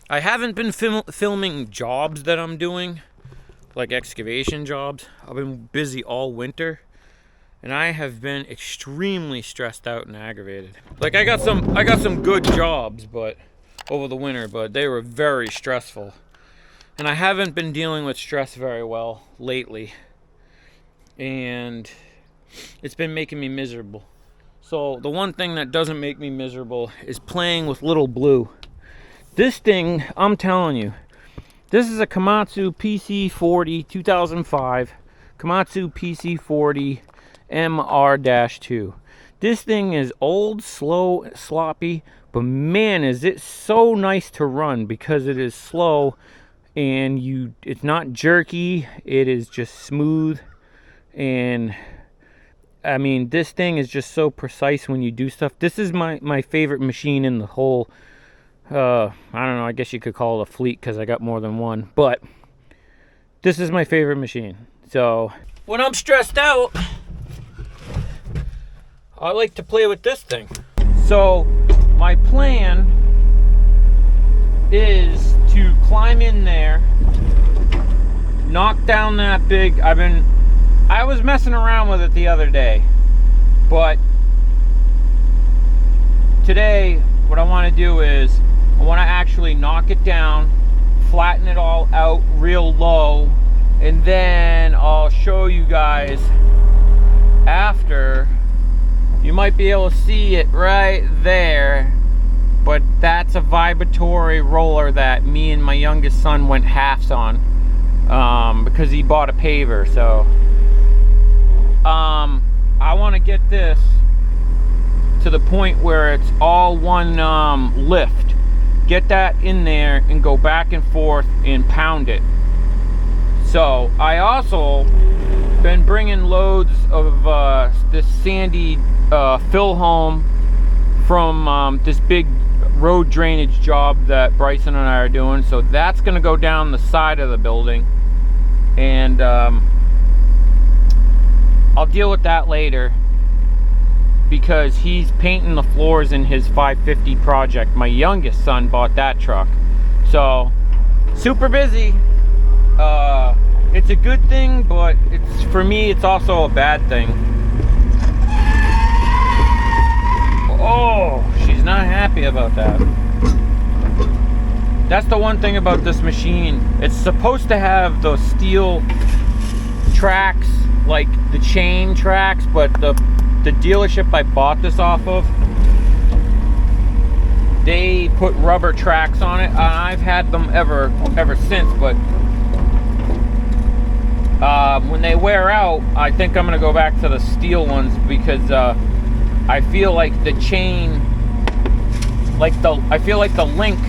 I haven't been filming jobs that I'm doing, like excavation jobs. I've been busy all winter, and I have been extremely stressed out and aggravated. Like I got some good jobs, but over the winter, but they were very stressful. And I haven't been dealing with stress very well lately. And it's been making me miserable. So the one thing that doesn't make me miserable is playing with Little Blue. This thing, I'm telling you, this is a Komatsu PC40 2005, Komatsu PC40 MR-2. This thing is old, slow, sloppy, but man, is it so nice to run because it is slow and it's not jerky, it is just smooth. And I mean, this thing is just so precise when you do stuff. This is my favorite machine in the whole, I don't know, I guess you could call it a fleet because I got more than one. But this is my favorite machine. So when I'm stressed out, I like to play with this thing. So my plan is to climb in there, knock down that big, I was messing around with it the other day, but today what I want to do is I want to actually knock it down, flatten it all out real low, and then I'll show you guys after. You might be able to see it right there, but that's a vibratory roller that me and my youngest son went halves on because he bought a paver. So I want to get this to the point where it's all one lift. Get that in there and go back and forth and pound it. So I also been bringing loads of this sandy fill home from this big road drainage job that Bryson and I are doing. So that's going to go down the side of the building, and I'll deal with that later because he's painting the floors in his 550 project. My youngest son bought that truck, so super busy. It's a good thing, but for me it's also a bad thing. Oh, she's not happy about that. That's the one thing about this machine. It's supposed to have those steel tracks, like the chain tracks, but the dealership I bought this off of, they put rubber tracks on it. I've had them ever since, but when they wear out, I think I'm gonna go back to the steel ones because I feel like the chain, I feel like the link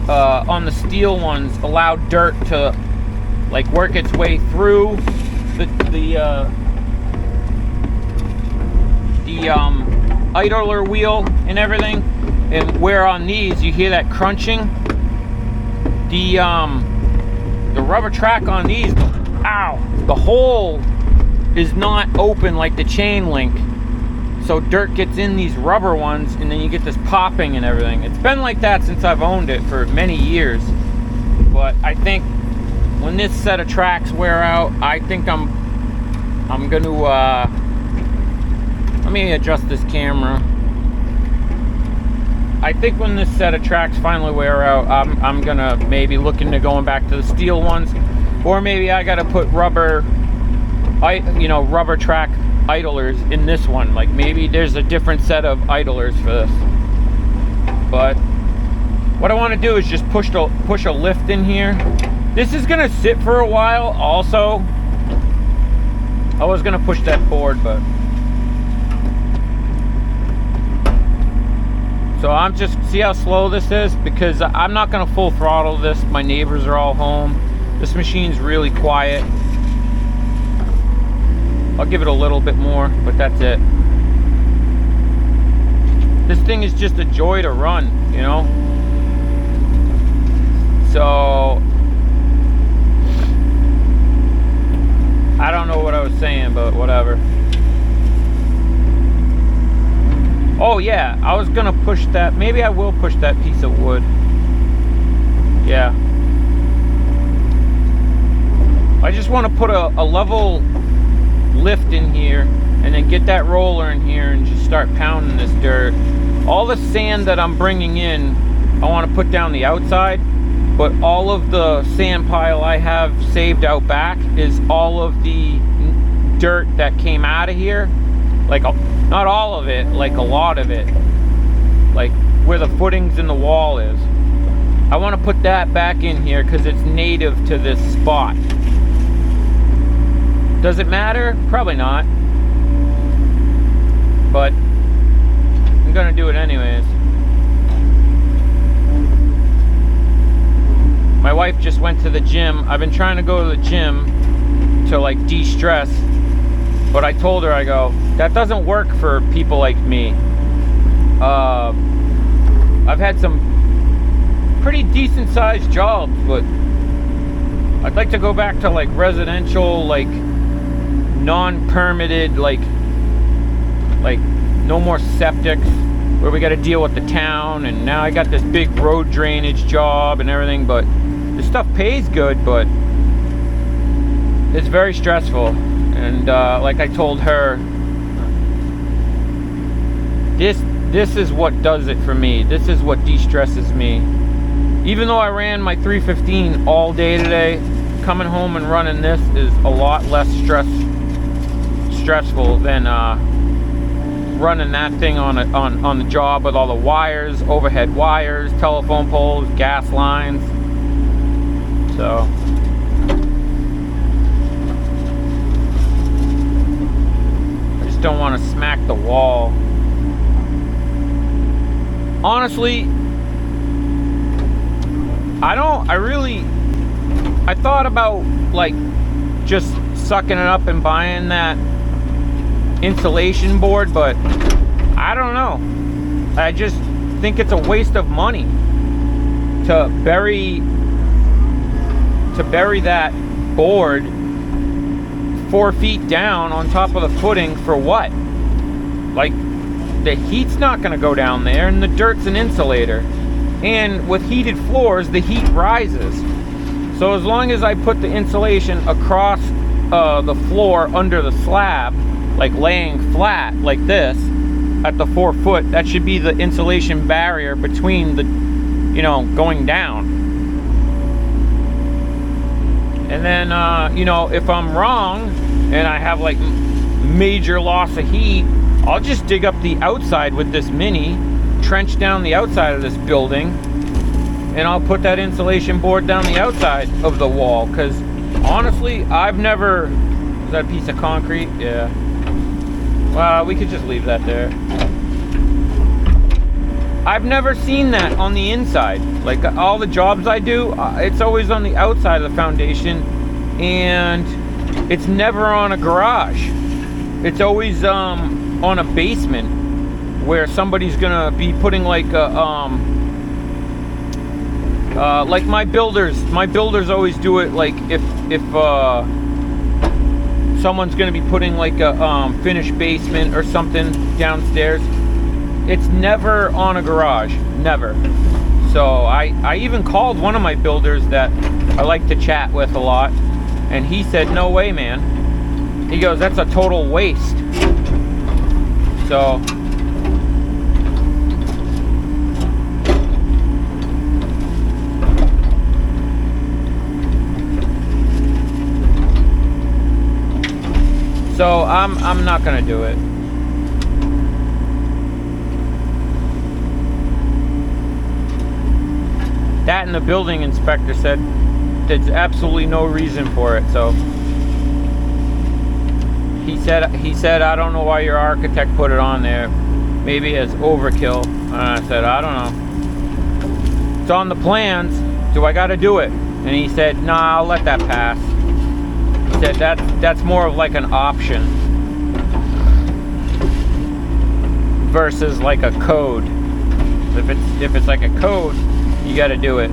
on the steel ones allow dirt to like work its way through the idler wheel and everything, and where on these you hear that crunching, the rubber track on these, the hole is not open like the chain link, so dirt gets in these rubber ones and then you get this popping and everything. It's been like that since I've owned it for many years, but I think when this set of tracks wear out, I think I'm gonna let me adjust this camera. I think when this set of tracks finally wear out, I'm gonna maybe look into going back to the steel ones, or maybe I gotta put rubber track idlers in this one. Like maybe there's a different set of idlers for this. But what I want to do is just push a lift in here. This is gonna sit for a while. Also, I was gonna push that board, but so I'm just, see how slow this is, because I'm not gonna full throttle this. My neighbors are all home. This machine's really quiet. I'll give it a little bit more, but that's it. This thing is just a joy to run, you know? So I don't know what I was saying, but whatever. Oh yeah, I was gonna push that. Maybe I will push that piece of wood. Yeah. I just want to put a level lift in here and then get that roller in here and just start pounding this dirt. All the sand that I'm bringing in, I want to put down the outside, but all of the sand pile I have saved out back is all of the dirt that came out of here. Like, not all of it, like a lot of it. Like where the footings in the wall is. I want to put that back in here because it's native to this spot. Does it matter? Probably not. But I'm gonna do it anyways. My wife just went to the gym. I've been trying to go to the gym to like de-stress, but I told her, I go, that doesn't work for people like me. I've had some pretty decent sized jobs, but I'd like to go back to like residential, like non-permitted, like no more septics where we got to deal with the town. And now I got this big road drainage job and everything, but this stuff pays good, but it's very stressful. And like I told her, this is what does it for me. This is what de-stresses me. Even though I ran my 315 all day today, coming home and running this is a lot less stressful than running that thing on the job with all the wires, overhead wires, telephone poles, gas lines. So I just don't want to smack the wall. Honestly, I thought about like just sucking it up and buying that insulation board, but I don't know. I just think it's a waste of money to bury that board 4 feet down on top of the footing for what? Like, the heat's not going to go down there, and the dirt's an insulator. And with heated floors, the heat rises. So as long as I put the insulation across the floor under the slab, like laying flat like this at the 4 foot, that should be the insulation barrier between the, you know, going down. And then, you know, if I'm wrong and I have like major loss of heat, I'll just dig up the outside with this mini, trench down the outside of this building, and I'll put that insulation board down the outside of the wall. Because honestly, I've never... Is that a piece of concrete? Yeah. Well, we could just leave that there. I've never seen that on the inside. Like all the jobs I do, it's always on the outside of the foundation, and it's never on a garage. It's always on a basement where somebody's gonna be putting like a like my builders always do it. Like if someone's gonna be putting like a finished basement or something downstairs, it's never on a garage, never. So I even called one of my builders that I like to chat with a lot, and he said, no way, man. He goes, that's a total waste. So I'm not gonna do it. That, and the building inspector said there's absolutely no reason for it. So he said I don't know why your architect put it on there. Maybe as overkill. And I said, I don't know. It's on the plans. Do I got to do it? And he said, nah, I'll let that pass. He said that's more of like an option versus like a code. If it's like a code, you got to do it.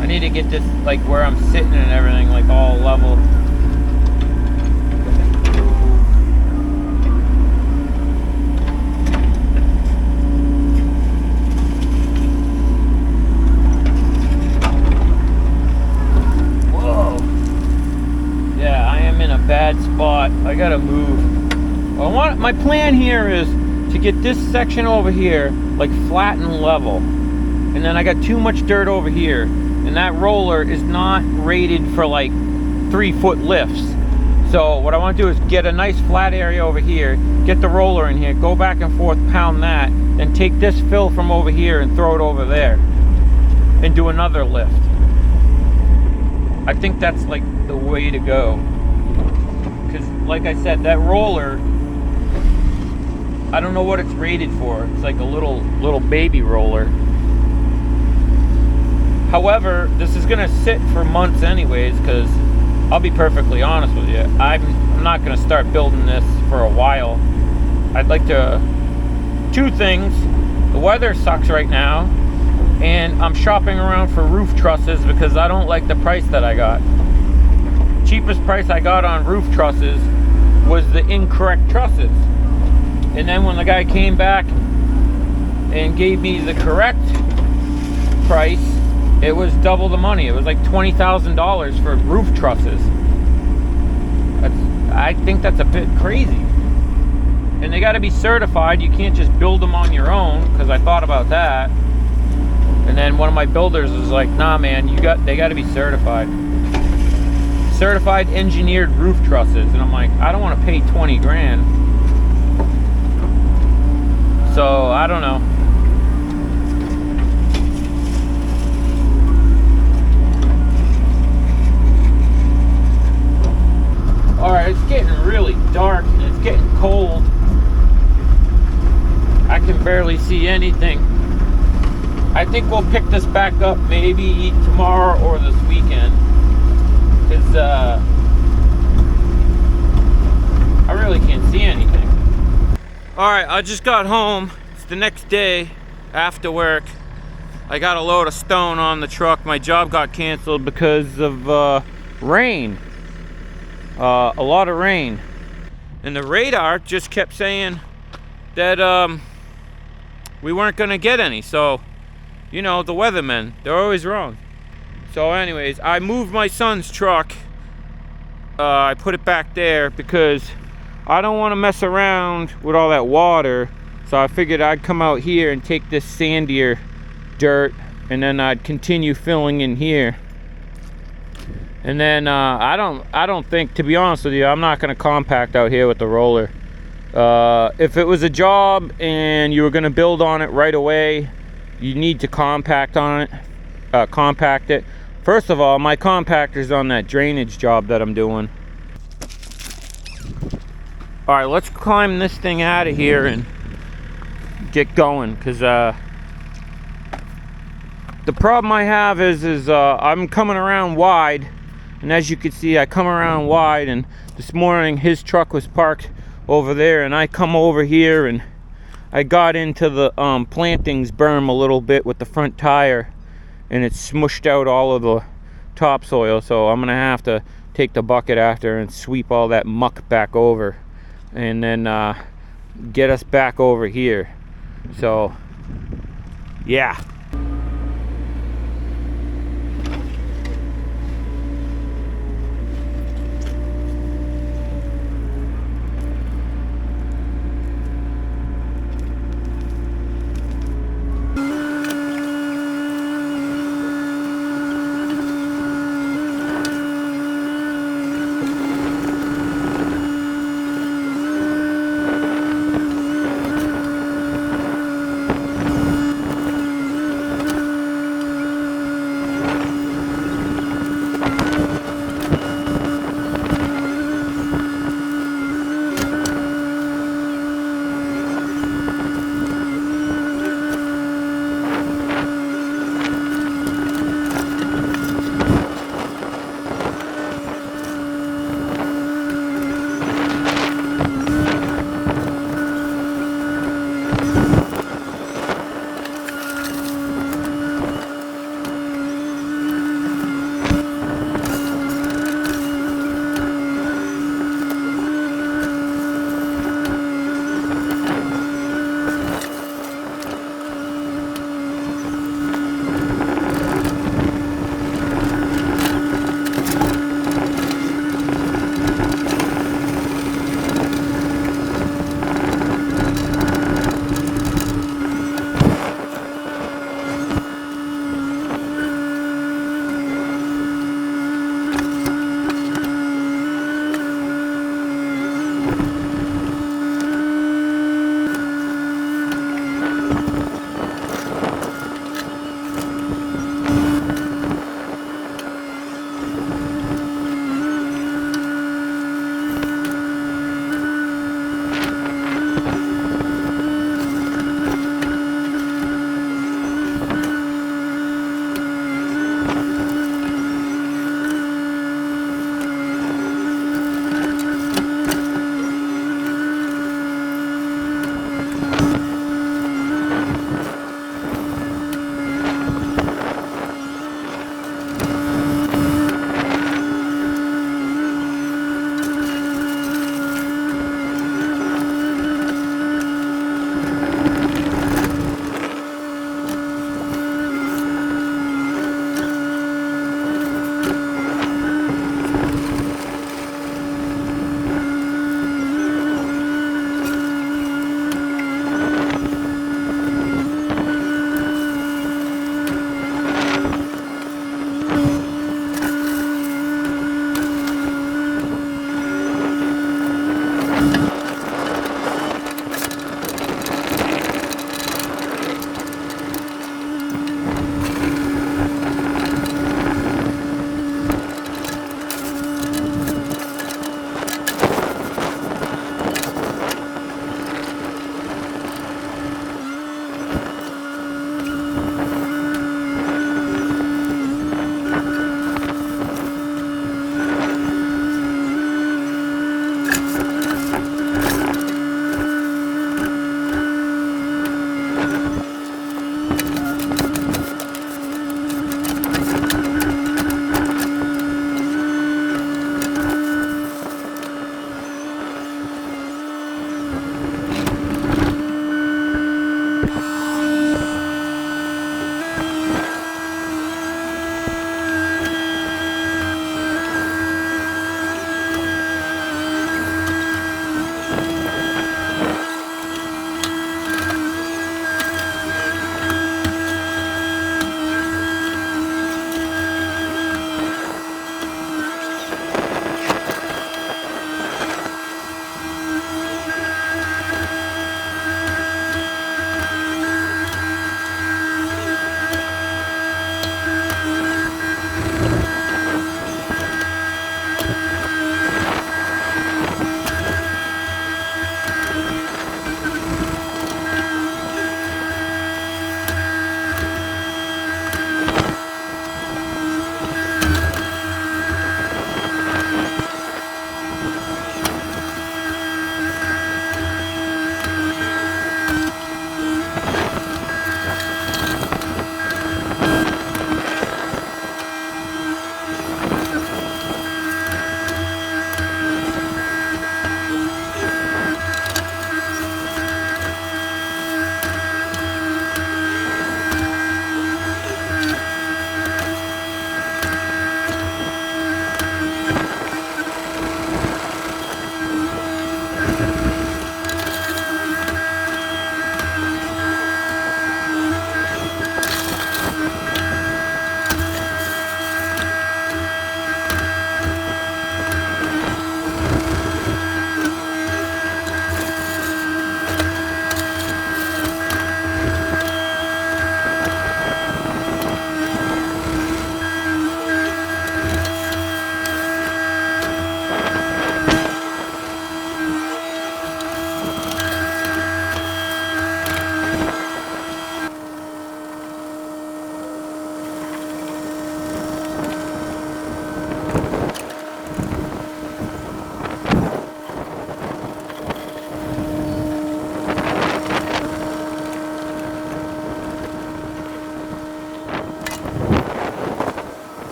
I need to get this like where I'm sitting and everything like all level. my plan here is to get this section over here like flat and level, and then I got too much dirt over here, and that roller is not rated for like 3-foot lifts. So what I want to do is get a nice flat area over here, get the roller in here, go back and forth, pound that, then take this fill from over here and throw it over there and do another lift. I think that's like the way to go, because like I said, that roller, I don't know what it's rated for. It's like a little baby roller. However, this is gonna sit for months anyways, because I'll be perfectly honest with you, I'm not gonna start building this for a while. I'd like to, two things: the weather sucks right now, and I'm shopping around for roof trusses because I don't like the price that I got. Cheapest price I got on roof trusses was the incorrect trusses, and then when the guy came back and gave me the correct price, it was double the money. It was like $20,000 for roof trusses. I think that's a bit crazy. And they got to be certified. You can't just build them on your own, because I thought about that. And then one of my builders was like, "Nah, man, they got to be certified. Certified engineered roof trusses." And I'm like, I don't want to pay 20 grand. So I don't know. Alright, it's getting really dark and it's getting cold. I can barely see anything. I think we'll pick this back up maybe tomorrow or this weekend, because I really can't see anything. Alright, I just got home. It's the next day after work. I got a load of stone on the truck. My job got canceled because of rain. A lot of rain, and the radar just kept saying that we weren't gonna get any. So, you know, the weathermen, they're always wrong. So anyways, I moved my son's truck. I put it back there because I don't want to mess around with all that water. So I figured I'd come out here and take this sandier dirt, and then I'd continue filling in here. And then I don't think, to be honest with you, I'm not going to compact out here with the roller. If it was a job and you were going to build on it right away, you need to compact it. First of all, my compactor's on that drainage job that I'm doing. All right, let's climb this thing out of here and get going, because the problem I have is I'm coming around wide. And as you can see, I come around wide, and this morning his truck was parked over there, and I come over here and I got into the plantings berm a little bit with the front tire, and it smushed out all of the topsoil. So I'm gonna have to take the bucket after and sweep all that muck back over, and then get us back over here. So yeah.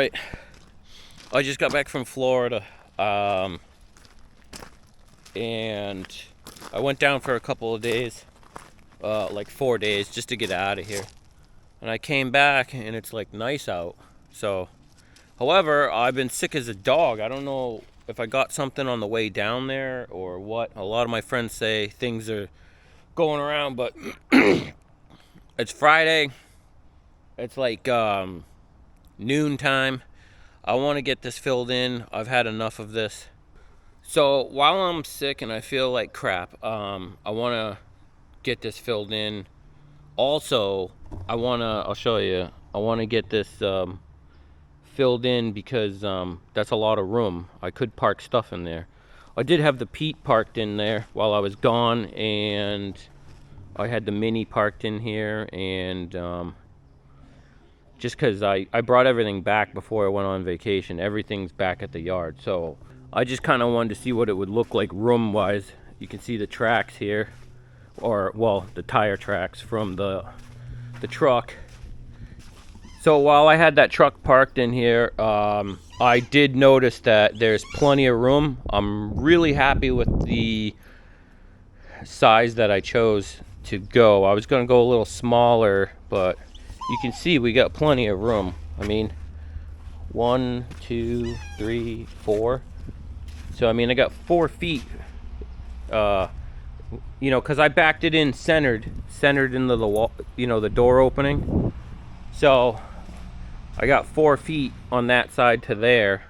Alright, I just got back from Florida, and I went down for a couple of days, like 4 days, just to get out of here. And I came back and it's like nice out. So, however, I've been sick as a dog. I don't know if I got something on the way down there or what. A lot of my friends say things are going around, but it's Friday. It's like noon time. I want to get this filled in. I've had enough of this. So while I'm sick and I feel like crap, I want to get this filled in. Also, I'll show you, I want to get this filled in because that's a lot of room. I could park stuff in there. I did have the Pete parked in there while I was gone, and I had the Mini parked in here, and just because I brought everything back before I went on vacation. Everything's back at the yard, so I just kind of wanted to see what it would look like room wise. You can see the tracks here, or well, the tire tracks from the truck. So while I had that truck parked in here, I did notice that there's plenty of room. I'm really happy with the size that I chose to go. I was going to go a little smaller, but you can see we got plenty of room. I mean, 1, 2, 3, 4. So I mean, I got 4 feet. You know, because I backed it in centered into the wall, you know, the door opening. So I got 4 feet on that side to there.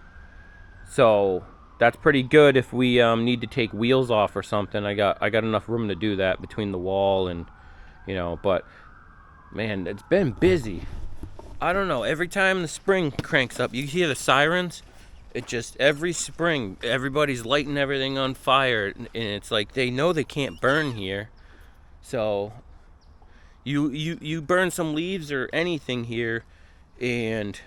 So that's pretty good if we need to take wheels off or something. I got enough room to do that between the wall and, you know, but man, it's been busy. I don't know, every time the spring cranks up, you hear the sirens. It just, every spring, everybody's lighting everything on fire, and it's like they know they can't burn here. So you burn some leaves or anything here, and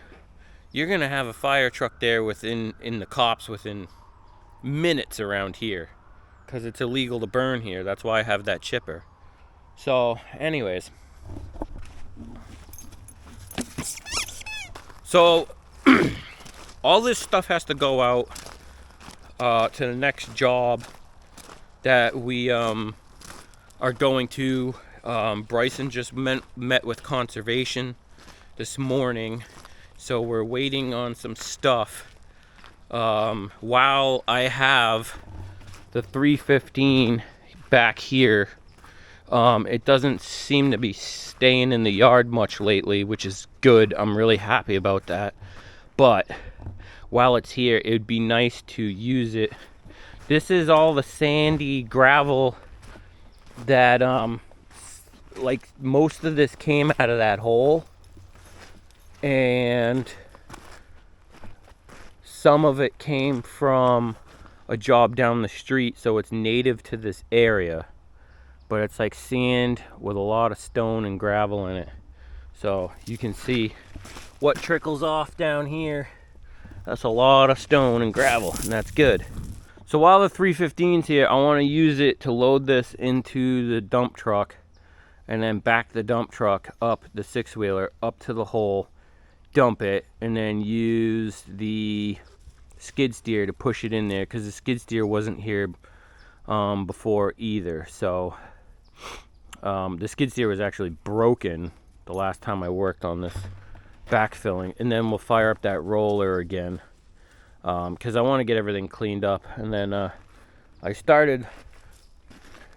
you're gonna have a fire truck there in the cops within minutes around here, because it's illegal to burn here. That's why I have that chipper. So anyways, so all this stuff has to go out to the next job that we are going to. Bryson just met with conservation this morning, so we're waiting on some stuff. While I have the 315 back here, it doesn't seem to be staying in the yard much lately, which is good. I'm really happy about that. But while it's here, it would be nice to use it. This is all the sandy gravel that like most of this came out of that hole, and some of it came from a job down the street, so it's native to this area, but it's like sand with a lot of stone and gravel in it. So you can see what trickles off down here. That's a lot of stone and gravel, and that's good. So while the 315's here, I want to use it to load this into the dump truck, and then back the dump truck up, the 6-wheeler up to the hole, dump it, and then use the skid steer to push it in there, because the skid steer wasn't here before either. So the skid steer was actually broken the last time I worked on this backfilling, and then we'll fire up that roller again, because I want to get everything cleaned up. And then I started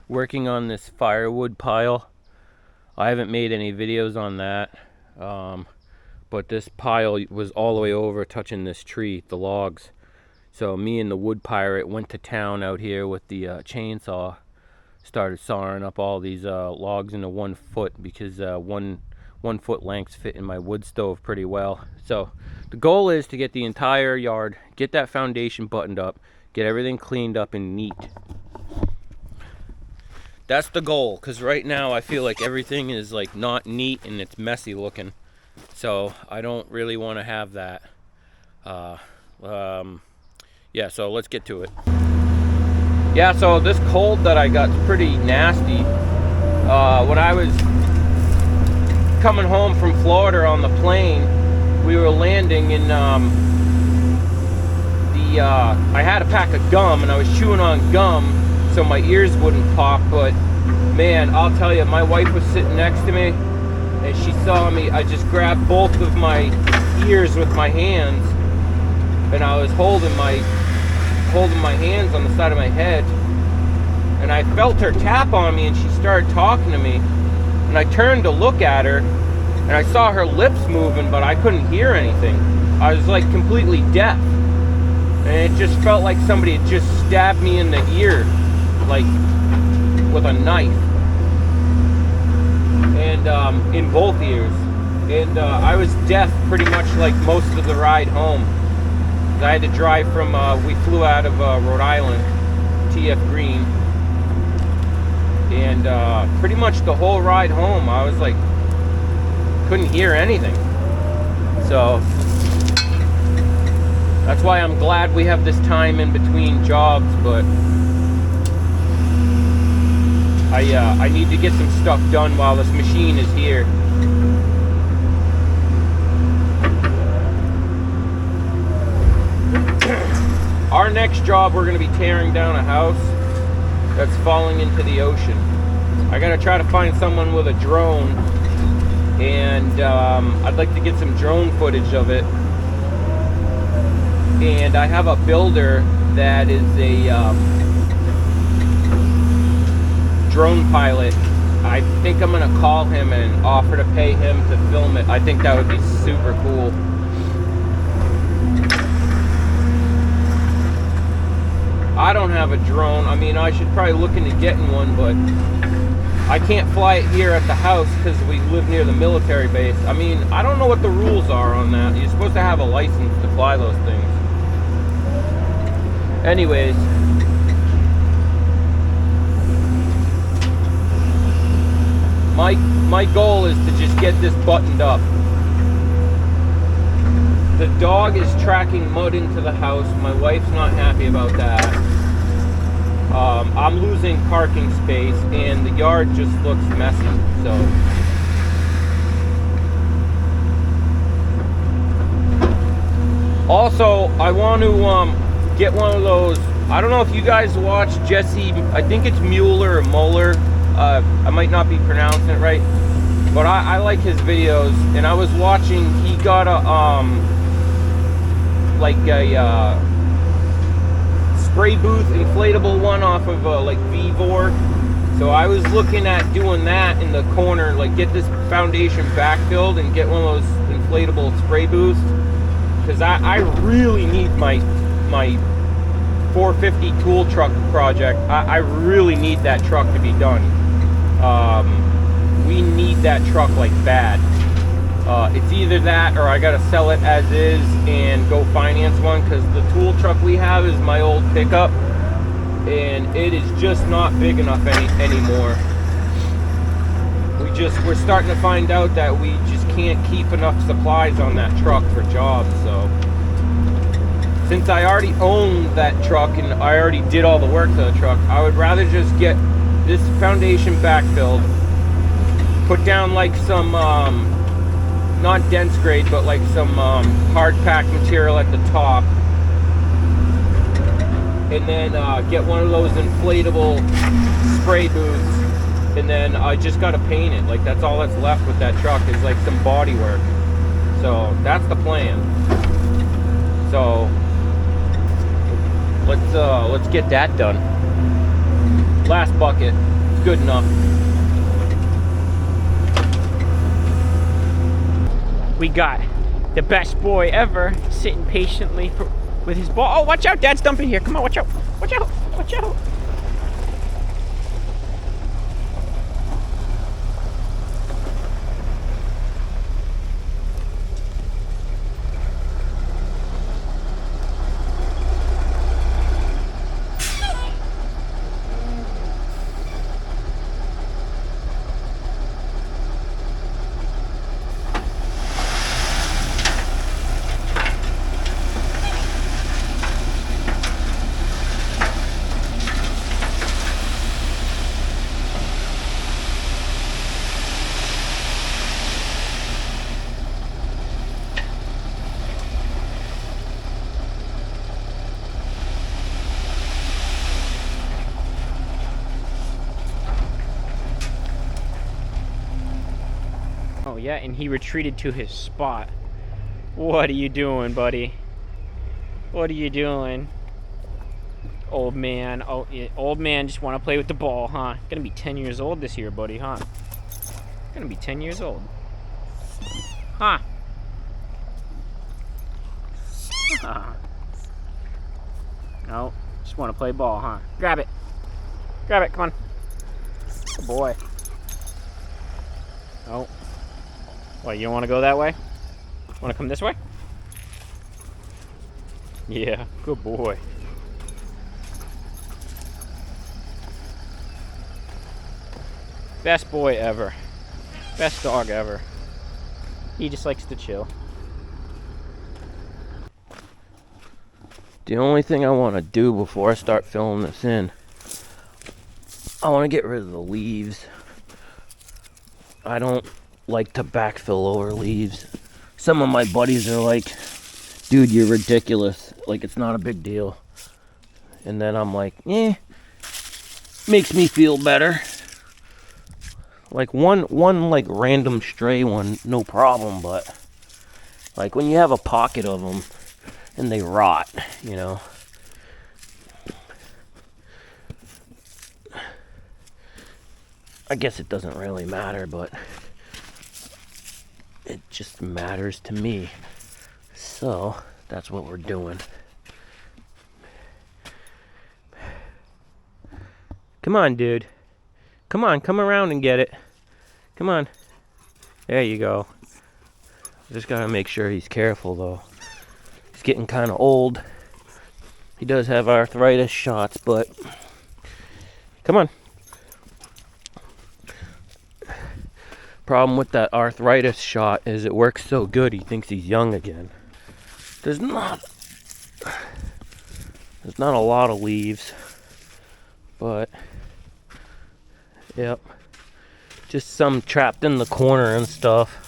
working on this firewood pile. I haven't made any videos on that, but this pile was all the way over touching this tree, the logs. So me and the wood pirate went to town out here with the chainsaw, started sawing up all these logs into 1 foot, because 1 foot lengths fit in my wood stove pretty well. So the goal is to get the entire yard, get that foundation buttoned up, get everything cleaned up and neat. That's the goal, because right now I feel like everything is like not neat and it's messy looking. So I don't really want to have that. Yeah, so let's get to it. Yeah, so this cold that I got is pretty nasty. When I was coming home from Florida on the plane, we were landing, and I had a pack of gum, and I was chewing on gum so my ears wouldn't pop. But man, I'll tell you, my wife was sitting next to me, and she saw me. I just grabbed both of my ears with my hands, and I was holding my hands on the side of my head, and I felt her tap on me, and she started talking to me, and I turned to look at her, and I saw her lips moving, but I couldn't hear anything. I was like completely deaf, and it just felt like somebody had just stabbed me in the ear, like with a knife, and in both ears. And I was deaf pretty much like most of the ride home. I had to drive from, we flew out of Rhode Island, TF Green, and pretty much the whole ride home I was like, couldn't hear anything. So that's why I'm glad we have this time in between jobs, but I need to get some stuff done while this machine is here. Our next job, we're going to be tearing down a house that's falling into the ocean. I got to try to find someone with a drone, and I'd like to get some drone footage of it. And I have a builder that is a drone pilot. I think I'm going to call him and offer to pay him to film it. I think that would be super cool. I don't have a drone. I mean, I should probably look into getting one, but I can't fly it here at the house because we live near the military base. I mean, I don't know what the rules are on that. You're supposed to have a license to fly those things. Anyways, my goal is to just get this buttoned up. The dog is tracking mud into the house. My wife's not happy about that. I'm losing parking space, and the yard just looks messy. So also, I want to get one of those. I don't know if you guys watch Jesse. I think it's Mueller or Mueller. I might not be pronouncing it right, but I like his videos. And I was watching. He got a like a spray booth inflatable one off of like Vivor. So I was looking at doing that in the corner, like get this foundation backfilled and get one of those inflatable spray booths, because I really need my 450 tool truck project. I really need that truck to be done. We need that truck like bad. It's either that or I gotta sell it as is and go finance one, because the tool truck we have is my old pickup, and it is just not big enough anymore. We're starting to find out that we just can't keep enough supplies on that truck for jobs. So since I already own that truck and I already did all the work to the truck, I would rather just get this foundation backfilled, put down like some not dense grade, but like some hard pack material at the top, and then get one of those inflatable spray booths, and then I just gotta paint it. Like, that's all that's left with that truck is like some body work. So that's the plan. So let's get that done. Last bucket, good enough. We got the best boy ever sitting patiently with his ball. Oh, watch out, Dad's dumping here. Come on, watch out. Watch out. Watch out. Oh, yeah, and he retreated to his spot. What are you doing, buddy? What are you doing? Old man. Oh, yeah, old man just want to play with the ball, huh? Gonna be 10 years old this year, buddy, huh? Gonna be 10 years old. Huh? No, just want to play ball, huh? Grab it. Grab it, come on. Good boy. Oh. What, you don't want to go that way? Want to come this way? Yeah, good boy. Best boy ever. Best dog ever. He just likes to chill. The only thing I want to do before I start filling this in, I want to get rid of the leaves. I don't like to backfill over leaves. Some of my buddies are like, dude, you're ridiculous. Like, it's not a big deal. And then I'm like, makes me feel better. Like one like random stray one, no problem, but like when you have a pocket of them and they rot, you know. I guess it doesn't really matter, but it just matters to me. So that's what we're doing. Come on, dude. Come on, come around and get it. Come on. There you go. Just gotta make sure he's careful, though. He's getting kind of old. He does have arthritis shots, but come on. Problem with that arthritis shot is it works so good he thinks he's young again. There's not a lot of leaves, but yep, just some trapped in the corner and stuff.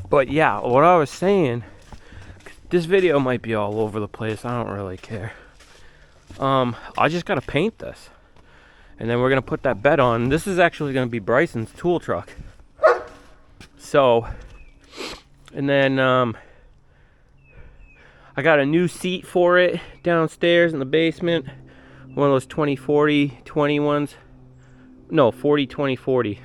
But yeah, what I was saying, this video might be all over the place, I don't really care. I just gotta paint this, and then we're gonna put that bed on. This is actually gonna be Bryson's tool truck. So, and then I got a new seat for it downstairs in the basement. One of those 20-40-20 ones. No, 40-20-40.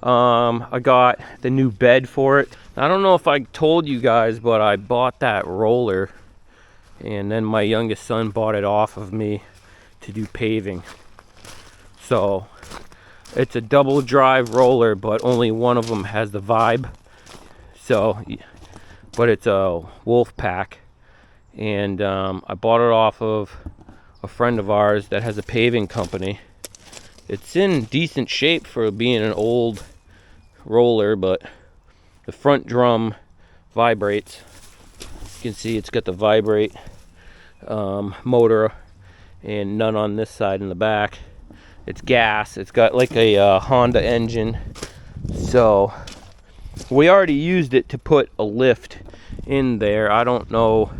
I got the new bed for it. I don't know if I told you guys, but I bought that roller, and then my youngest son bought it off of me to do paving. So it's a double drive roller, but only one of them has the vibe. So, but it's a Wolf Pack, and I bought it off of a friend of ours that has a paving company. It's in decent shape for being an old roller, but the front drum vibrates. You can see it's got the vibrate motor, and none on this side in the back. It's gas. It's got like a Honda engine. So we already used it to put a lift in there. I don't know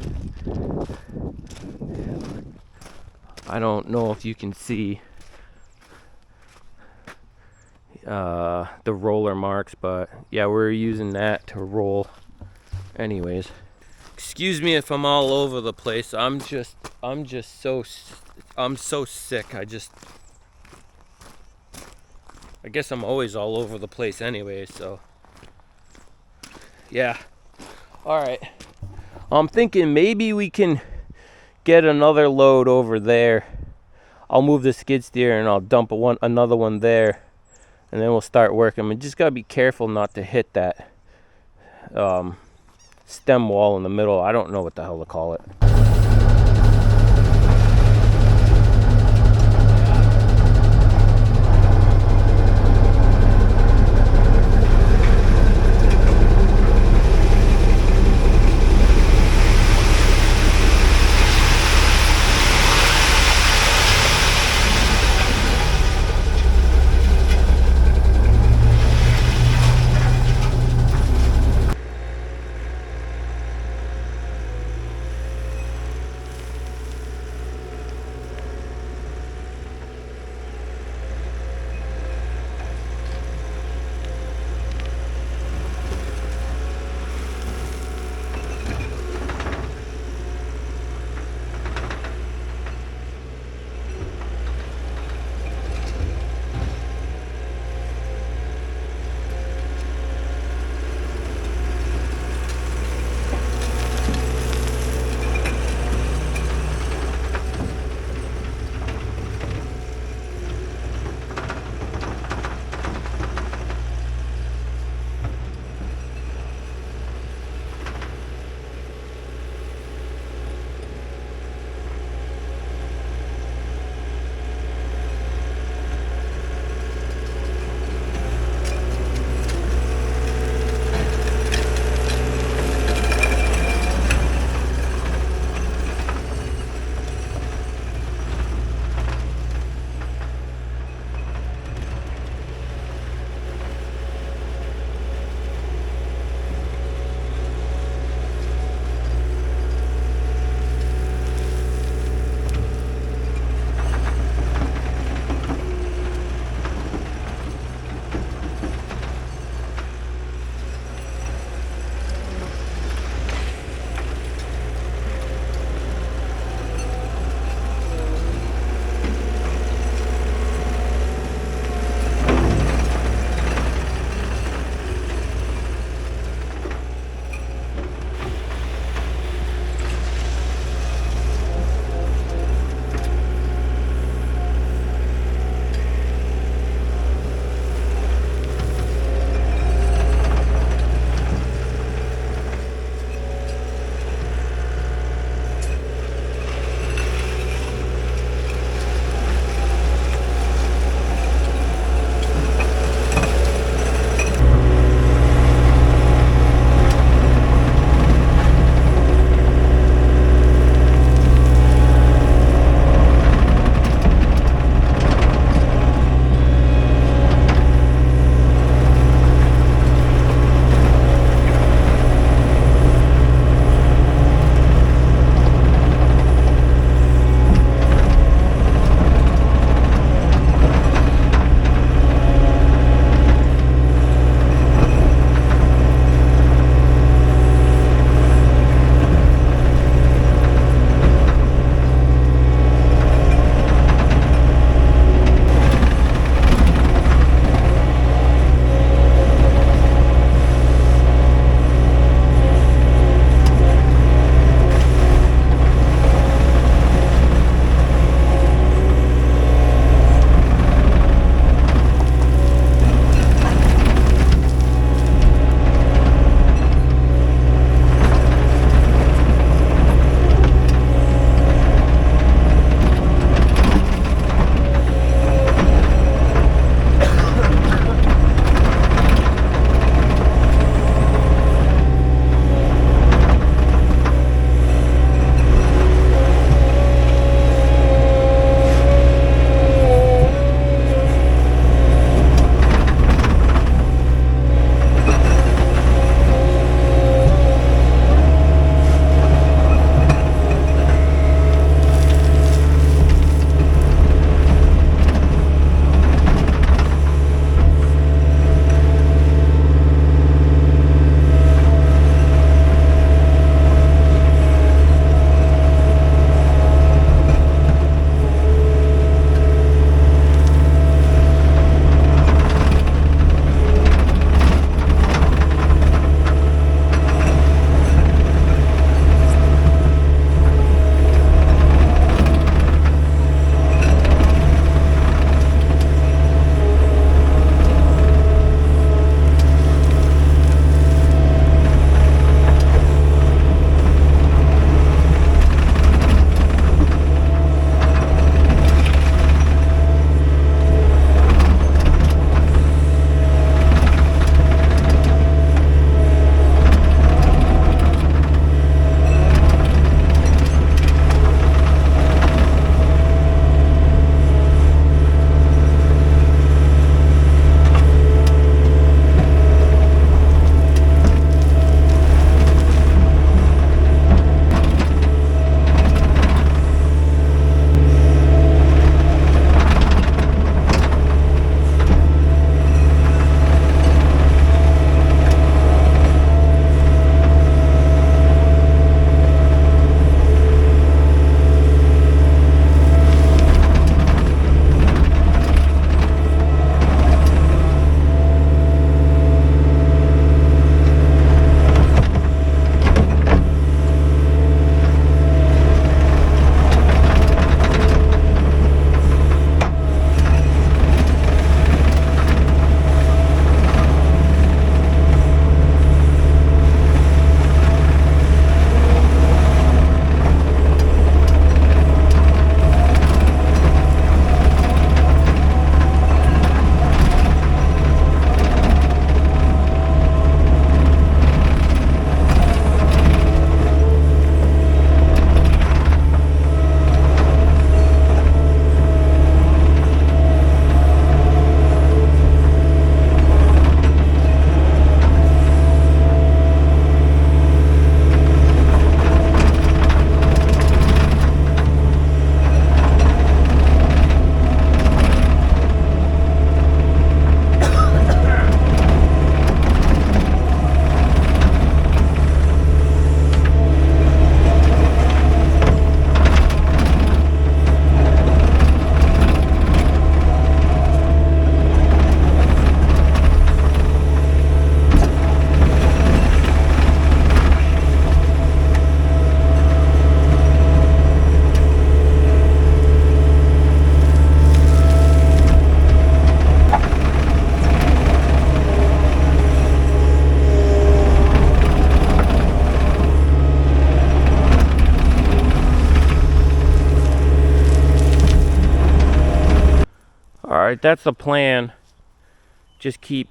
if you can see the roller marks, but yeah, we're using that to roll. Anyways, excuse me if I'm all over the place. I'm so sick. I guess I'm always all over the place anyway, so yeah. All right, I'm thinking maybe we can get another load over there. I'll move the skid steer and I'll dump another one there, and then we'll start working. We just gotta be careful not to hit that stem wall in the middle. I don't know what the hell to call it. Alright, that's the plan. Just keep,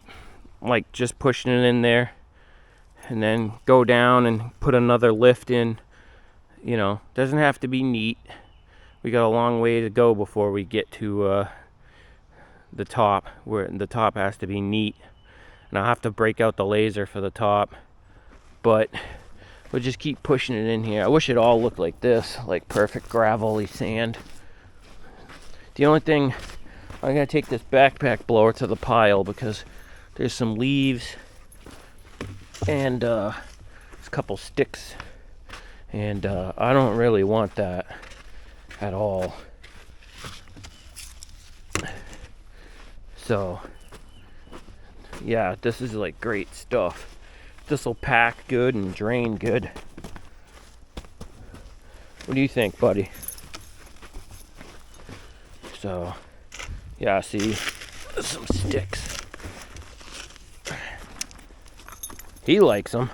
like, just pushing it in there. And then go down and put another lift in. You know, doesn't have to be neat. We got a long way to go before we get to the top, where the top has to be neat. And I'll have to break out the laser for the top. But we'll just keep pushing it in here. I wish it all looked like this, like perfect gravelly sand. The only thing, I'm gonna take this backpack blower to the pile because there's some leaves and there's a couple sticks, and I don't really want that at all. So yeah, this is like great stuff. This will pack good and drain good. What do you think, buddy? So yeah, see, some sticks. He likes them.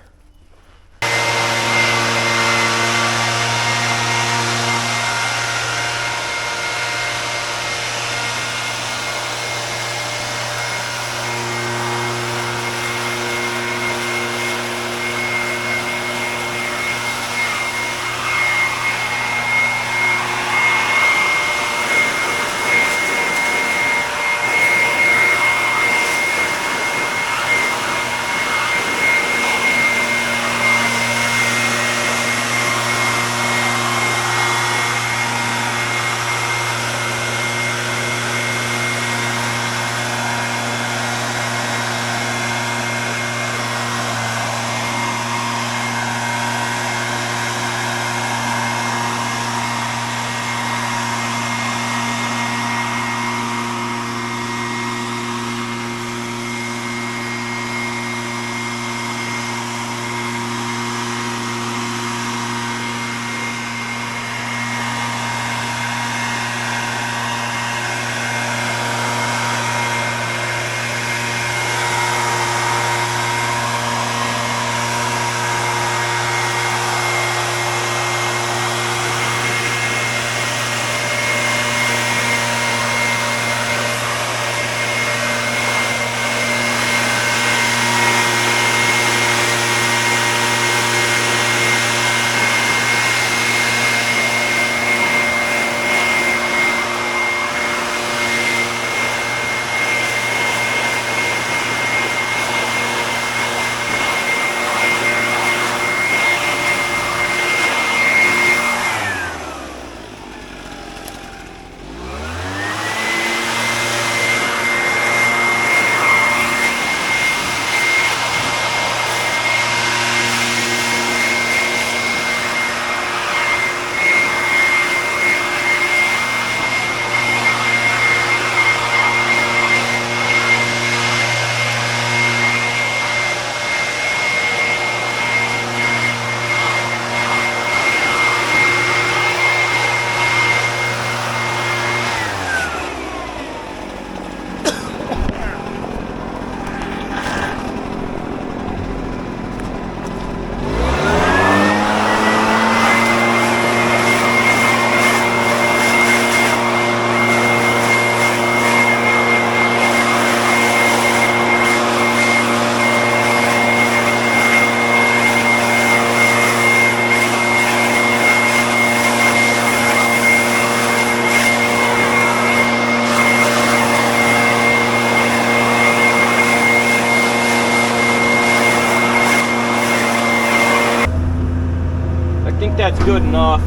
That's good enough.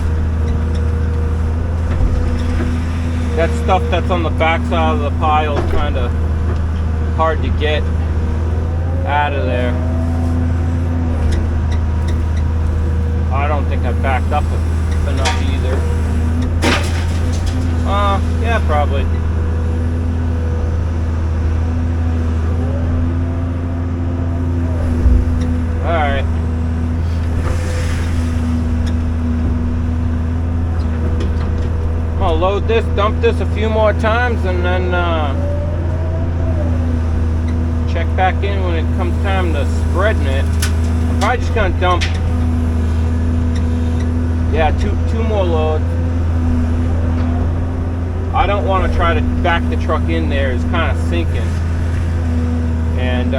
That stuff that's on the back side of the pile is kind of hard to get out of there. I don't think I backed up enough either. Yeah, probably. Alright. I'll load this, dump this a few more times, and then check back in when it comes time to spreading it. I'm probably just gonna dump, yeah, two more loads. I I don't want to try to back the truck in there. It's kind of sinking. And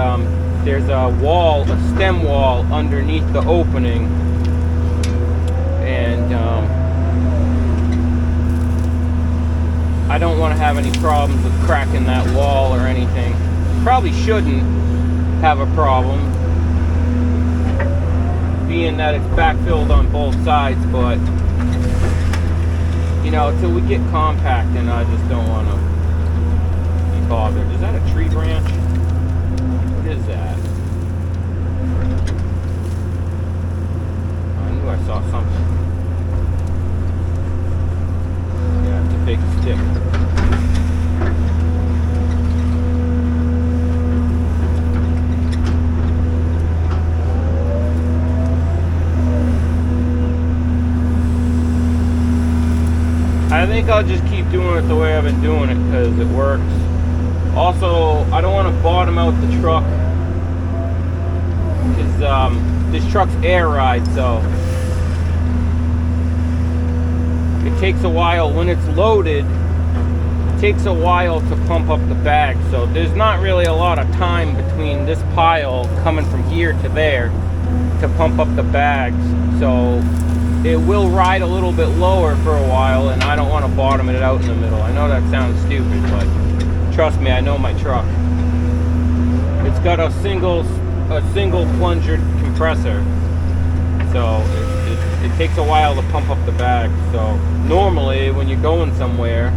there's a wall, a stem wall underneath the opening. And I don't want to have any problems with cracking that wall or anything. Probably shouldn't have a problem, being that it's backfilled on both sides, but you know, until we get compact, and I just don't want to be bothered. Is that a tree branch? What is that? I knew I saw something. Yeah, it's a big stick. I think I'll just keep doing it the way I've been doing it because it works. Also, I don't want to bottom out the truck because this truck's air ride, so it takes a while. When it's loaded, it takes a while to pump up the bag. So there's not really a lot of time between this pile coming from here to there to pump up the bags. So it will ride a little bit lower for a while, and I don't want to bottom it out in the middle. I know that sounds stupid, but trust me, I know my truck. It's got a single plunger compressor, so it takes a while to pump up the bag. So normally when you're going somewhere,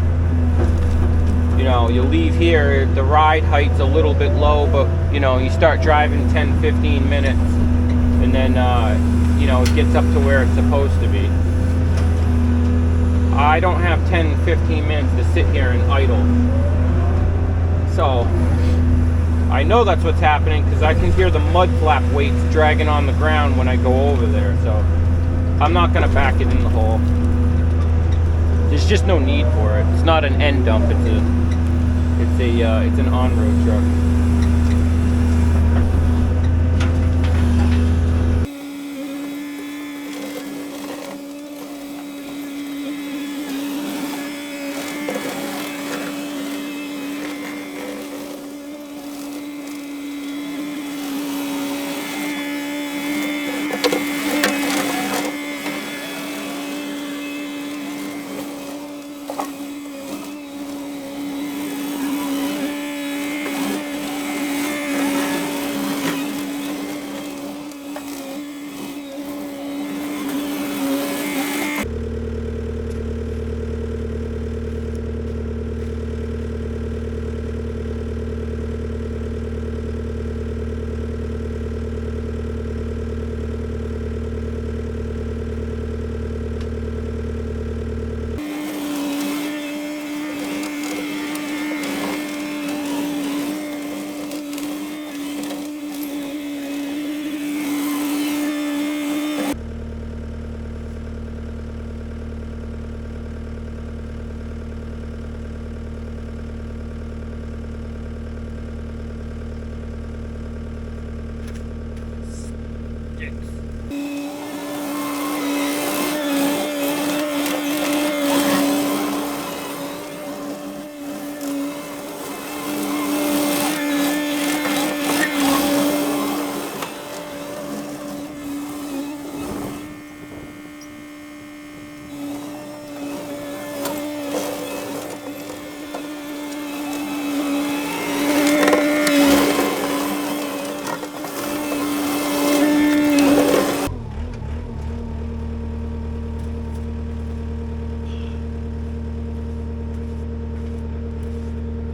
you know, you leave here, the ride height's a little bit low, but you know, you start driving 10-15 minutes, and then you know, it gets up to where it's supposed to be. I don't have 10-15 minutes to sit here and idle. So I know that's what's happening because I can hear the mud flap weights dragging on the ground when I go over there. So I'm not gonna back it in the hole. There's just no need for it. It's not an end dump. It's an on-road truck.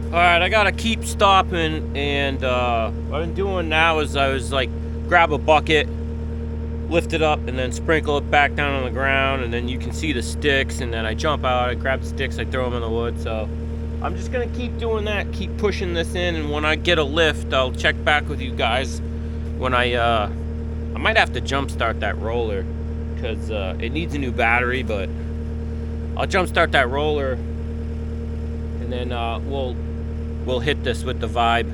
Alright, I gotta keep stopping, and what I'm doing now is I was like, grab a bucket, lift it up, and then sprinkle it back down on the ground, and then you can see the sticks, and then I jump out, I grab the sticks, I throw them in the wood. So I'm just gonna keep doing that, keep pushing this in, and when I get a lift, I'll check back with you guys when I might have to jump start that roller, because it needs a new battery, but I'll jump start that roller, and then we'll hit this with the Vibe.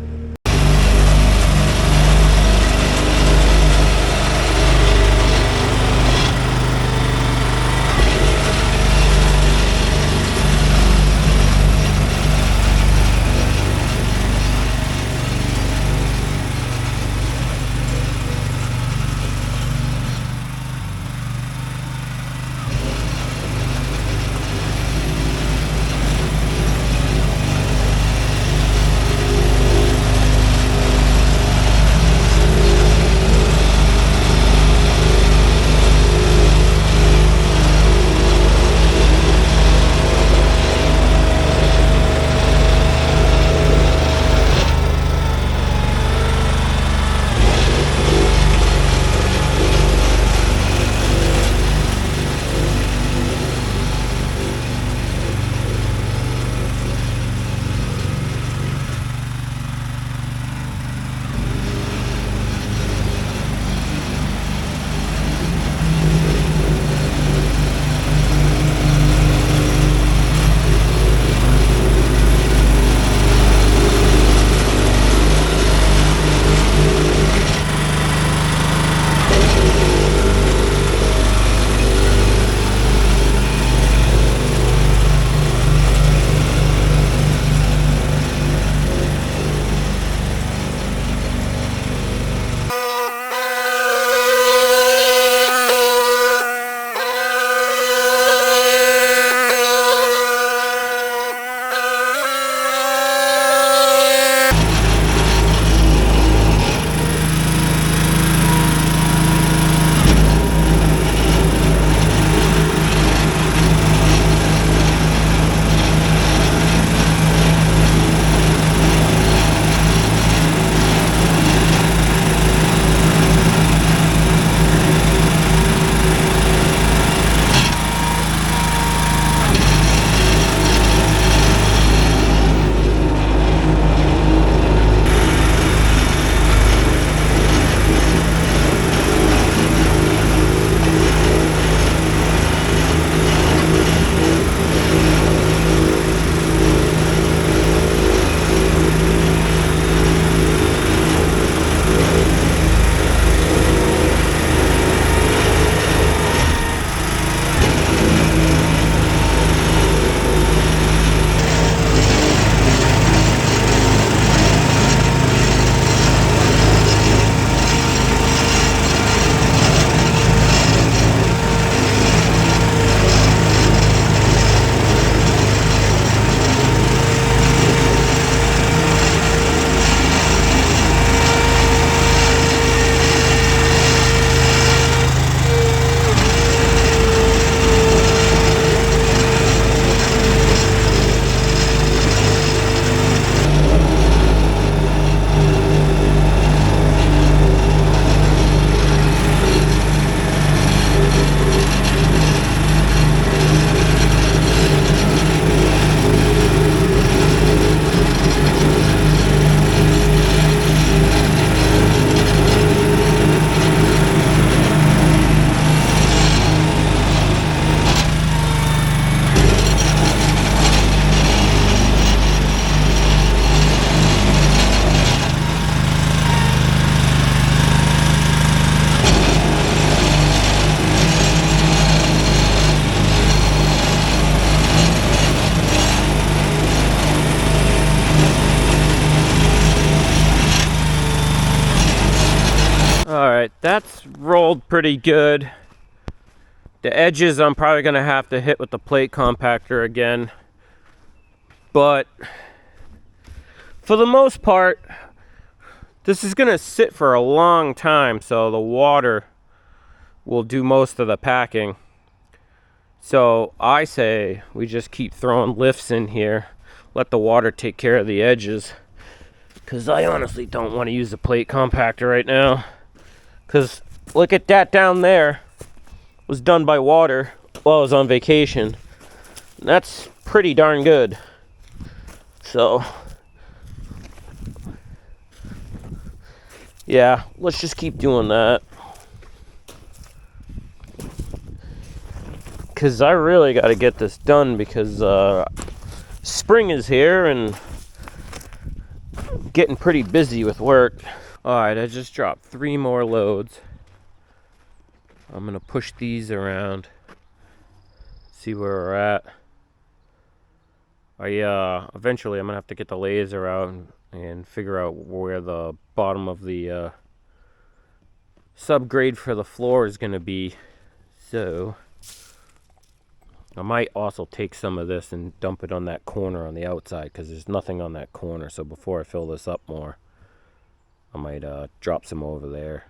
That's rolled pretty good. The edges I'm probably gonna have to hit with the plate compactor again. But for the most part, this is gonna sit for a long time, so the water will do most of the packing. So I say we just keep throwing lifts in here, let the water take care of the edges, because I honestly don't want to use the plate compactor right now. Because look at that down there, was done by water while I was on vacation. And that's pretty darn good. So yeah, let's just keep doing that. Because I really got to get this done, because spring is here and getting pretty busy with work. Alright, I just dropped 3 more loads. I'm going to push these around, see where we're at. Eventually I'm going to have to get the laser out and figure out where the bottom of the subgrade for the floor is going to be. So I might also take some of this and dump it on that corner on the outside, because there's nothing on that corner. So before I fill this up more, I might drop some over there.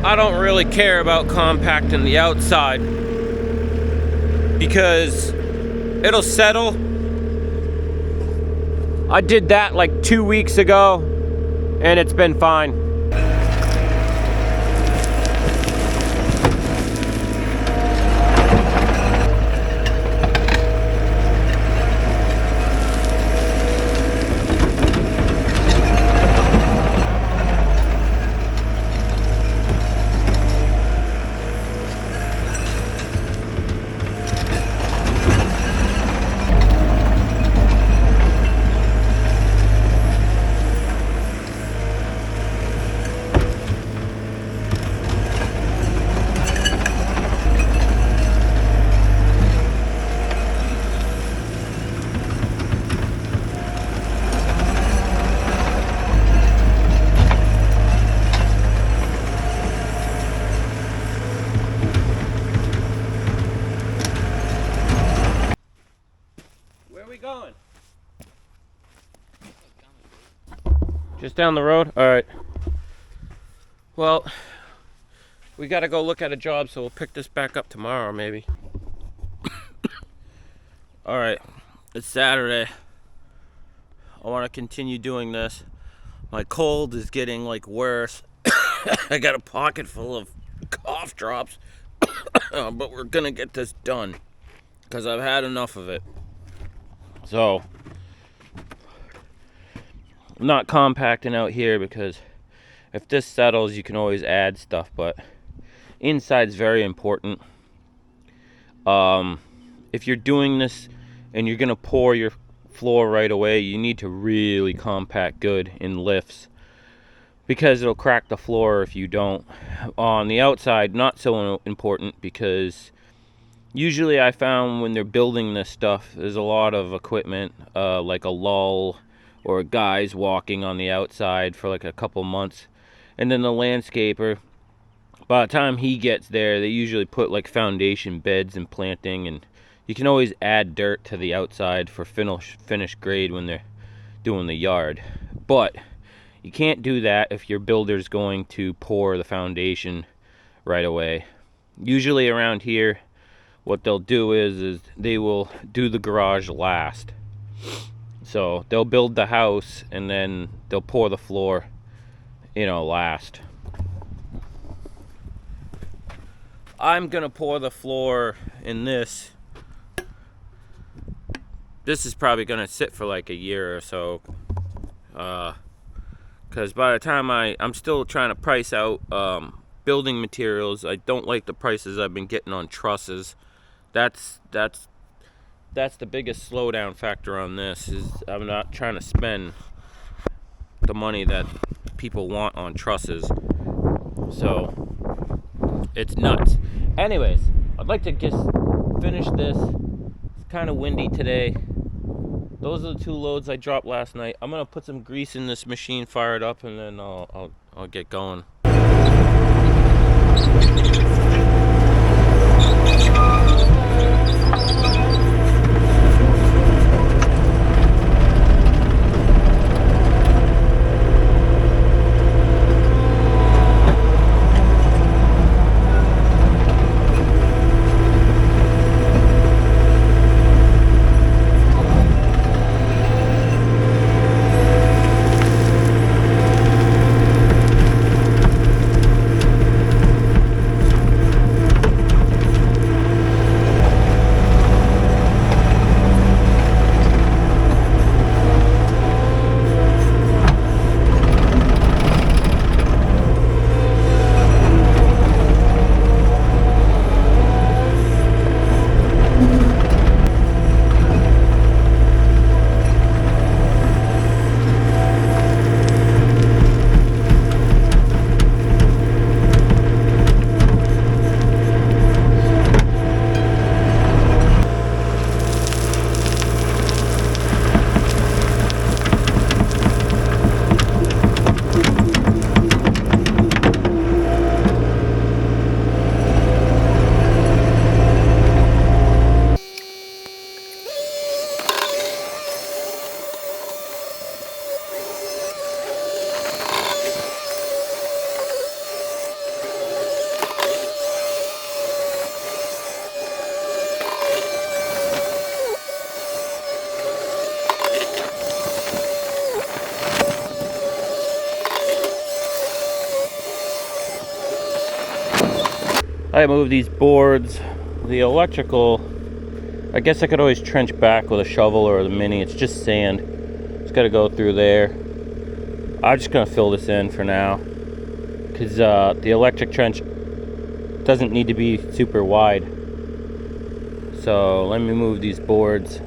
I don't really care about compacting the outside, because it'll settle. I did that like 2 weeks ago and it's been fine. Going? Just down the road? Alright. Well, we gotta go look at a job, so we'll pick this back up tomorrow, maybe. Alright, it's Saturday. I want to continue doing this. My cold is getting like worse. I got a pocket full of cough drops. But we're gonna get this done, because I've had enough of it. So I'm not compacting out here because if this settles, you can always add stuff, but inside's very important. If you're doing this and you're gonna pour your floor right away, you need to really compact good in lifts, because it'll crack the floor if you don't. On the outside, not so important, because usually I found when they're building this stuff, there's a lot of equipment, like a lull or guys walking on the outside for like a couple months, and then the landscaper, by the time he gets there, they usually put like foundation beds and planting, and you can always add dirt to the outside for finished grade when they're doing the yard. But you can't do that if your builder's going to pour the foundation right away. Usually around here, what they'll do is they will do the garage last. So they'll build the house and then they'll pour the floor, last. I'm gonna pour the floor in this. This is probably gonna sit for like a year or so. Because by the time I'm still trying to price out building materials. I don't like the prices I've been getting on trusses. That's the biggest slowdown factor on this, is I'm not trying to spend the money that people want on trusses. So it's nuts. Anyways, I'd like to just finish this. It's kind of windy today. Those are the 2 loads I dropped last night. I'm gonna put some grease in this machine, fire it up, and then I'll get going. I moved these boards. The electrical, I guess I could always trench back with a shovel or the mini. It's just sand. It's got to go through there. I'm just gonna fill this in for now, because the electric trench doesn't need to be super wide. So let me move these boards.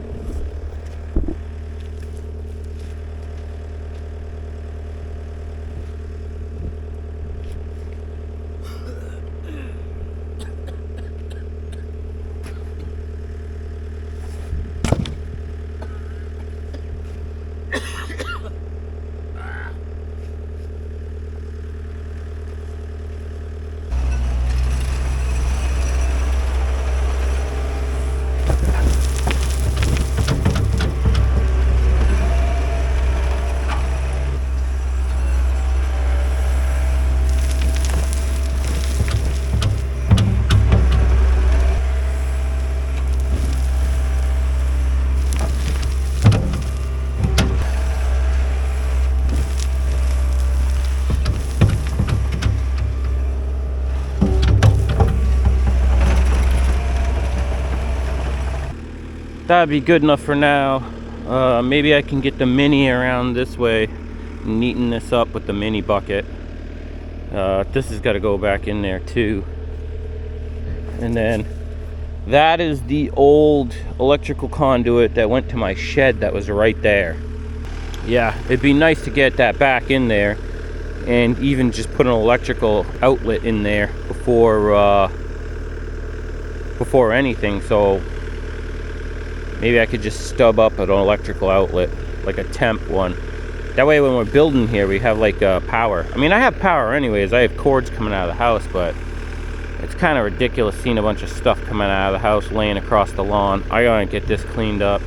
That'd be good enough for now. Maybe I can get the mini around this way neaten this up with the mini bucket. This has got to go back in there too. And then that is the old electrical conduit that went to my shed that was right there. Yeah, it'd be nice to get that back in there and even just put an electrical outlet in there before anything. So maybe I could just stub up an electrical outlet, like a temp one. That way when we're building here, we have like power. I mean, I have power anyways. I have cords coming out of the house, but it's kind of ridiculous seeing a bunch of stuff coming out of the house laying across the lawn. I gotta get this cleaned up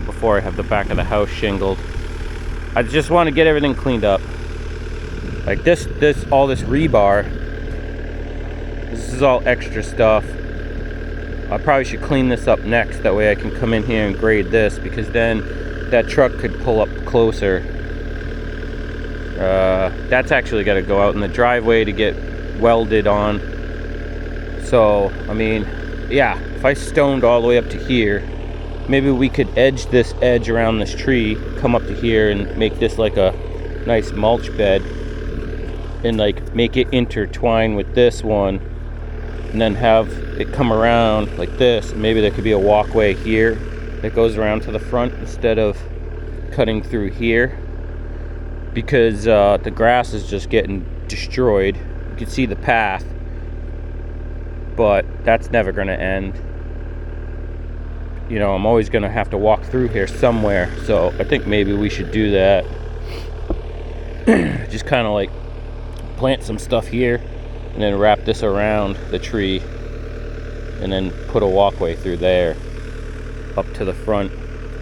before I have the back of the house shingled. I just want to get everything cleaned up. Like all this rebar. This is all extra stuff. I probably should clean this up next. That way I can come in here and grade this, because then that truck could pull up closer. That's actually got to go out in the driveway to get welded on. So I mean, yeah, if I stoned all the way up to here, maybe we could edge this edge around this tree, come up to here and make this like a nice mulch bed, and like make it intertwine with this one, and then have it come around like this. Maybe there could be a walkway here that goes around to the front instead of cutting through here, because the grass is just getting destroyed. You can see the path, but that's never going to end. You know, I'm always going to have to walk through here somewhere, so I think maybe we should do that. Just kind of like plant some stuff here and then wrap this around the tree and then put a walkway through there up to the front.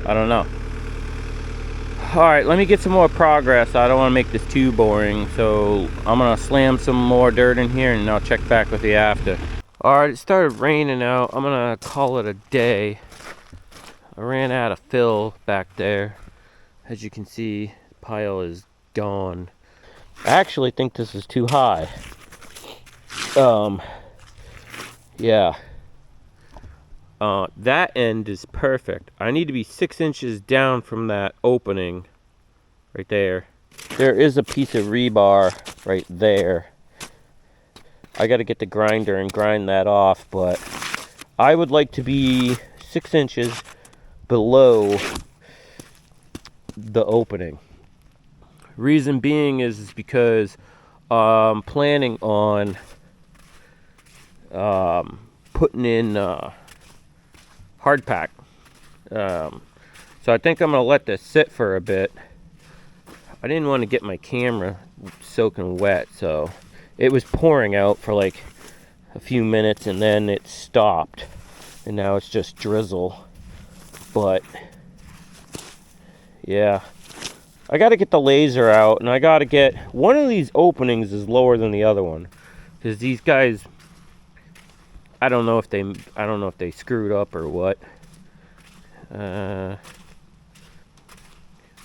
I don't know. Alright, let me get some more progress. I don't want to make this too boring, so I'm going to slam some more dirt in here and I'll check back with you after. Alright, it started raining out. I'm going to call it a day. I ran out of fill back there. As you can see, the pile is gone. I actually think this is too high. Yeah. That end is perfect. I need to be 6 inches down from that opening right there. There is a piece of rebar right there. I got to get the grinder and grind that off, but I would like to be 6 inches below the opening. Reason being is because I'm planning on putting in hard pack. So I think I'm gonna let this sit for a bit. I didn't want to get my camera soaking wet, so it was pouring out for like a few minutes and then it stopped, and now it's just drizzle. But yeah, I got to get the laser out, and I got to get one of these openings is lower than the other one, because these guys, I don't know if they screwed up or what. I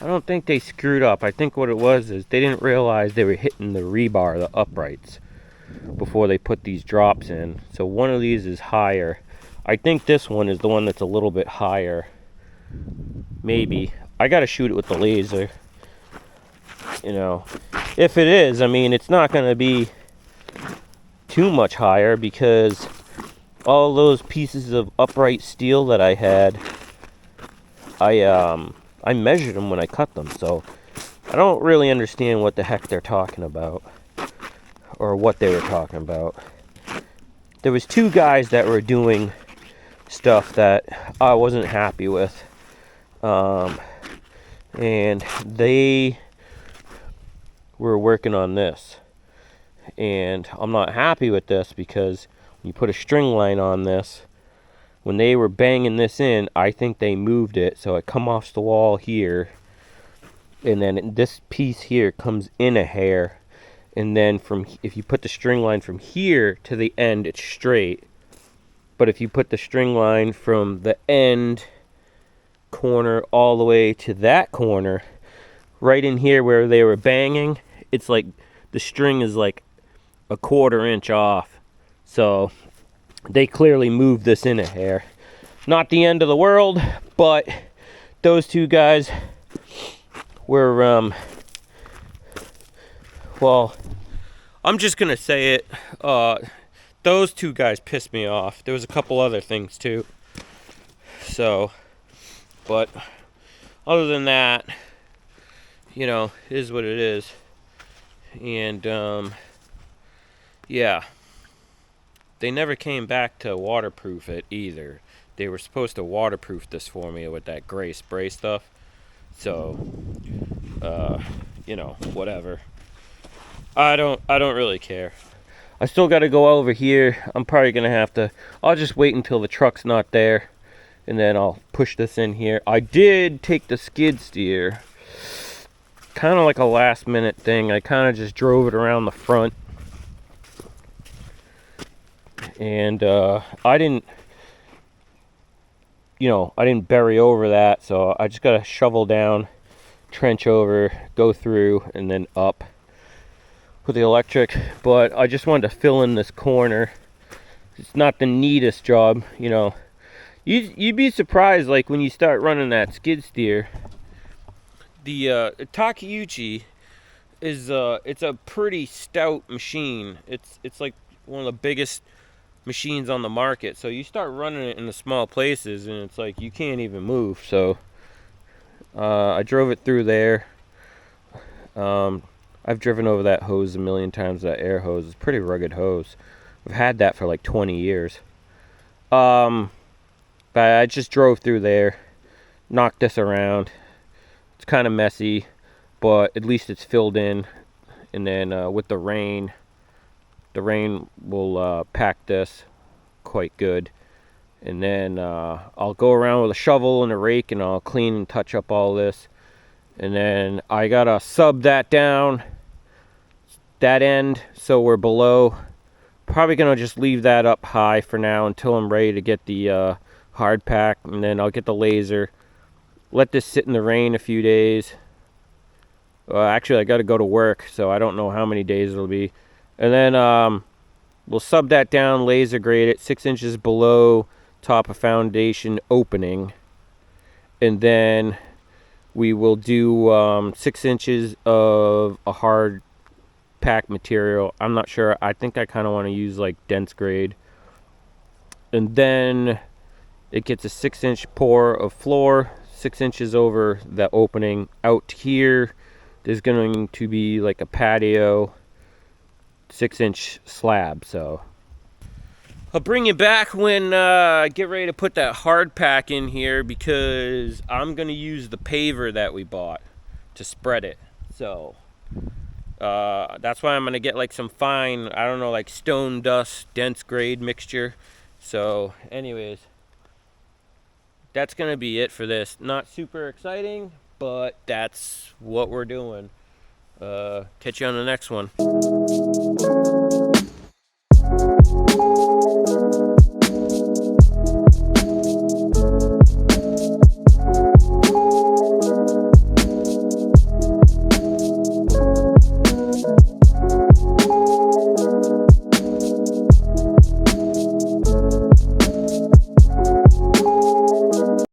don't think they screwed up. I think what it was is they didn't realize they were hitting the rebar, the uprights, before they put these drops in. So one of these is higher. I think this one is the one that's a little bit higher. Maybe. I gotta shoot it with the laser. You know, if it is, I mean, it's not gonna be too much higher, because all those pieces of upright steel that I had, I measured them when I cut them, so I don't really understand what the heck they're talking about, or what they were talking about. There was two guys that were doing stuff that I wasn't happy with, and they were working on this, and I'm not happy with this, because when you put a string line on this, when they were banging this in, I think they moved it so it come off the wall here, and then this piece here comes in a hair, and then if you put the string line from here to the end, it's straight. But if you put the string line from the end corner all the way to that corner, right in here where they were banging, it's like the string is like a 1/4 inch off. So they clearly moved this in a hair. Not the end of the world, but those two guys we're well, I'm just gonna say it. Those two guys pissed me off. There was a couple other things too. So, but other than that, you know, it is what it is. And yeah, they never came back to waterproof it either. They were supposed to waterproof this for me with that gray spray stuff. So, you know, whatever. I don't really care. I still got to go over here. I'm probably gonna have to. I'll just wait until the truck's not there, and then I'll push this in here. I did take the skid steer, kind of like a last minute thing. I kind of just drove it around the front, and I didn't, you know, I didn't bury over that, so I just got to shovel down, trench over, go through, and then up with the electric. But I just wanted to fill in this corner. It's not the neatest job, you know. You'd be surprised, like when you start running that skid steer. The Takeuchi is it's a pretty stout machine. It's like one of the biggest machines on the market. So you start running it in the small places, and it's like you can't even move. So I drove it through there. I've driven over that hose a million times. That air hose is a pretty rugged hose. I've had that for like 20 years. But I just drove through there, knocked this around. It's kind of messy, but at least it's filled in. And then with the rain will pack this quite good. And then I'll go around with a shovel and a rake, and I'll clean and touch up all this. And then I gotta sub that down, that end, so we're below. Probably gonna just leave that up high for now until I'm ready to get the hard pack, and then I'll get the laser. Let this sit in the rain a few days. Actually, I got to go to work, so I don't know how many days it'll be. And then we'll sub that down, laser grade it 6 inches below top of foundation opening. And then we will do 6 inches of a hard pack material. I'm not sure. I think I kind of want to use like dense grade. And then it gets a 6-inch pour of floor, 6 inches over the opening. Out here, there's going to be like a patio, 6-inch slab. So I'll bring you back when I get ready to put that hard pack in here, because I'm going to use the paver that we bought to spread it. So that's why I'm going to get like some fine, I don't know, like stone dust, dense grade mixture. So anyways, that's going to be it for this. Not super exciting, but that's what we're doing. Catch you on the next one.